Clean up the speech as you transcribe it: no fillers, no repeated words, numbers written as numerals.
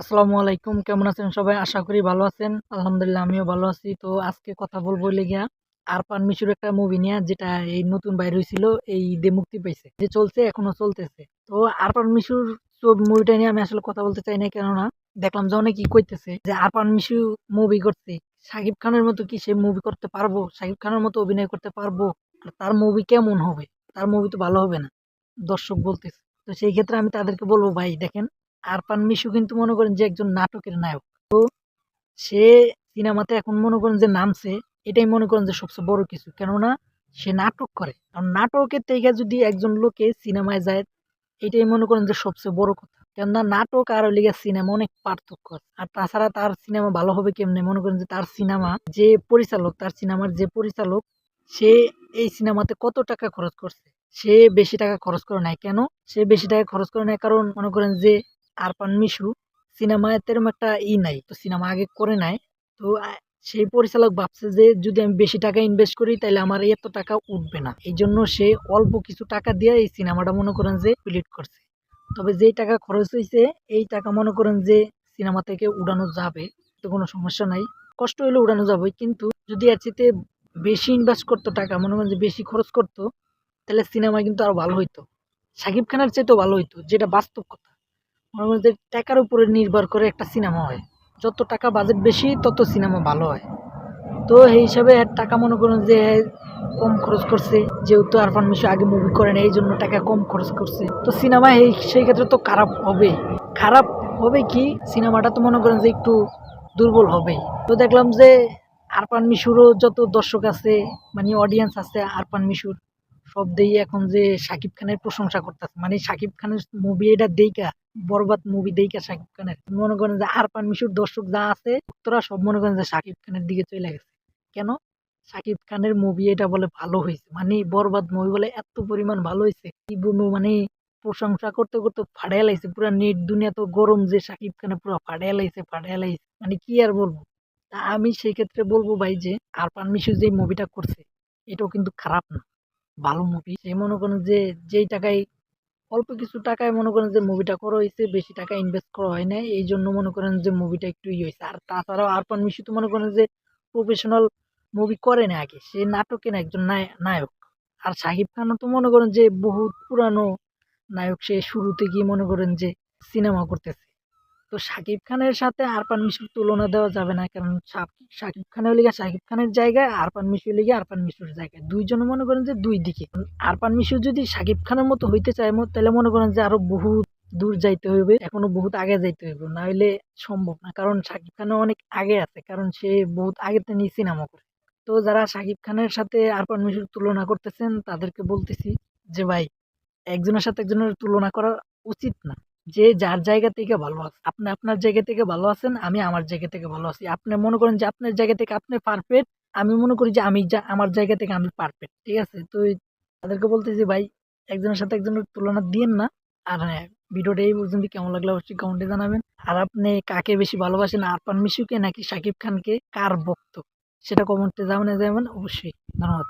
আসসালামু আলাইকুম। কেমন আছেন সবাই? আশা করি ভালো আছেন। আলহামদুলিল্লাহ আমিও ভালো আছি। তো আজকে কথা বলবো হইলে গিয়া আরফান মিশুর একটা মুভি নিয়া যেটা এই নতুন বাইর হইছিল, এই ঈদে মুক্তি পাইছে। যে চলছে এখনো চলতেছে। তো আরফান মিশুর মুভিটা নিয়ে আমি আসলে কথা বলতে চাই না, কেননা দেখলাম যে অনেকেই কইতেছে যে আরফান মিশু মুভি করছে। শাকিব খানের মতো কি সে মুভি করতে পারবো? শাকিব খানের মতো অভিনয় করতে পারবো? আর তার মুভি কেমন হবে? তার মুভি তো ভালো হবে না। দর্শক বলতেছে। তো সেই ক্ষেত্রে আমি তাদেরকে বলব, ভাই দেখেন, আরফান মিশু কিন্তু মনে করেন যে একজন নাটকের নায়ক। সে সিনেমাতে এখন মনে করেন যে নামছে, এটাই মনে করেন যে সবচেয়ে বড় কিছু। কেননা সে নাটক করে। কারণ নাটকের থেকে যদি একজন লোকে সিনেমায় যায়, এটাই মনে করেন যে সবচেয়ে বড় কথা। কেননা নাটক আর ওই লিগা সিনেমা অনেক পার্থক্য আছে। আর তাছাড়া তার সিনেমা ভালো হবে কেমনে? মনে করেন যে তার সিনেমা যে পরিচালক, তার সিনেমার যে পরিচালক, সে এই সিনেমাতে কত টাকা খরচ করছে? সে বেশি টাকা খরচ করে নাই কেন? সে বেশি টাকা খরচ করে নাই কারণ মনে করেন যে আরফান মিশু সিনেমায় তেরম একটা নাই। তো সিনেমা আগে করে নাই। তো সেই পরিচালক ভাবছে যে যদি আমি বেশি টাকা ইনভেস্ট করি তাহলে আমার এত টাকা উঠবে না। এইজন্য সে অল্প কিছু টাকা দিয়ে এই সিনেমাটা মনে করেন যে ডিলিট করছে। তবে যেই টাকা খরচ হইছে, এই টাকা মনে করেন যে সিনেমা থেকে উড়ানো যাবে। তো কোনো সমস্যা নাই। কষ্ট হইলে উড়ানো যাবে। কিন্তু যদি এর চাইতে বেশি ইনভেস্ট করতো টাকা, মনে করেন যে বেশি খরচ করতো, তাহলে সিনেমা কিন্তু আরো ভালো হইতো। শাকিব খানের চাইতেও ভালো হইতো, যেটা বাস্তব কথা। মনে করেন যে টাকার উপরে নির্ভর করে একটা সিনেমা হয়। যত টাকা বাজেট বেশি তত সিনেমা ভালো হয়। তো এই হিসাবে এর টাকা মনে করেন যে কম খরচ করছে। যেহেতু আরফান নিশো আগে মুভি করে না, এই জন্য টাকা কম খরচ করছে। তো সিনেমা সেই ক্ষেত্রে তো খারাপ হবেই। খারাপ হবে কি, সিনেমাটা তো মনে করেন যে একটু দুর্বল হবেই। তো দেখলাম যে আরফান মিশুরও যত দর্শক আছে, মানে অডিয়েন্স আছে আরফান মিশুর, সব দিয়ে এখন যে শাকিব খানের প্রশংসা করতেছে। মানে শাকিব খানের মুভি এটা দেইকা, বরবাদ মুভি দেইকা শাকিব খানের মনে করেন যে আরফান মিশুর দর্শক যা আছে, তোরা সব মনে করেন যে শাকিব খানের দিকে চলে গেছে। কেন? শাকিব খানের মুভি এটা বলে ভালো হয়েছে, মানে বরবাদ মুভি বলে এত পরিমাণ ভালো হয়েছে, কি বলবো, মানে প্রশংসা করতে করতে ফাড়াইয়া লাইছে। পুরা নেট দুনিয়া তো গরম যে শাকিব খানে পুরো ফাড়াইয়া লাইছে, ফাড়াইয়া লাইছে, মানে কি আর বলবো। তা আমি সেই ক্ষেত্রে বলবো ভাই যে আরফান মিশু যে মুভিটা করছে, এটাও কিন্তু খারাপ না, ভালো মুভি। সে মনে করেন যে যেই টাকায়, অল্প কিছু টাকায় মনে করেন যে মুভিটা করা হয়েছে, বেশি টাকা ইনভেস্ট করা হয় নাই, এই জন্য মনে করেন যে মুভিটা একটু হয়েছে। আর তাছাড়াও আরফান মিশু তো মনে করেন যে প্রফেশনাল মুভি করে না, আগে সে নাটকের একজন নায়ক। আর শাকিব খানও তো মনে করেন যে বহুত পুরানো নায়ক, সে শুরুতে গিয়ে মনে করেন যে সিনেমা করতেছে। তো শাকিব খানের সাথে আরফান মিশুর তুলনা দেওয়া যাবে না, কারণ শাকিব খানের লিগে শাকিব খানের জায়গায়, আরফান মিশুর লিগে আরফান মিশুর জায়গায়, দুইজনে মনে করেন যে দুই দিকে। আরফান মিশু যদি শাকিব খানের মতো হইতে চায় তাহলে মনে করেন যে আরো বহুত দূর যাইতে হইবে, এখনো বহুত আগে যাইতে হইবে, না হইলে সম্ভব না। কারণ শাকিব খানও অনেক আগে আছে, কারণ সে বহুত আগে থেকে সিনেমা করে। তো যারা শাকিব খানের সাথে আরফান মিশুর তুলনা করতেছেন, তাদেরকে বলতেছি যে ভাই, একজনের সাথে একজনের তুলনা করা উচিত না। যে যার জায়গা থেকে ভালো আছে, আপনি আপনার জায়গা থেকে ভালো আছেন, আমি আমার জায়গা থেকে ভালো আছি। আপনি মনে করেন যে আপনার জায়গা থেকে আপনি পারফেক্ট, আমি মনে করি যে আমি আমার জায়গা থেকে আমি পারফেক্ট, ঠিক আছে? তো তাদেরকে বলতেছি ভাই, একজনের সাথে একজনের তুলনা দিয়েন না। আর হ্যাঁ, ভিডিওটা এই পর্যন্ত কেমন লাগলো অবশ্যই কমেন্টে জানাবেন। আর আপনি কাকে বেশি ভালোবাসেন, আরফান মিশুকে নাকি শাকিব খানকে, কার ভক্ত, সেটা কমেন্টে জানাবেন অবশ্যই। ধন্যবাদ।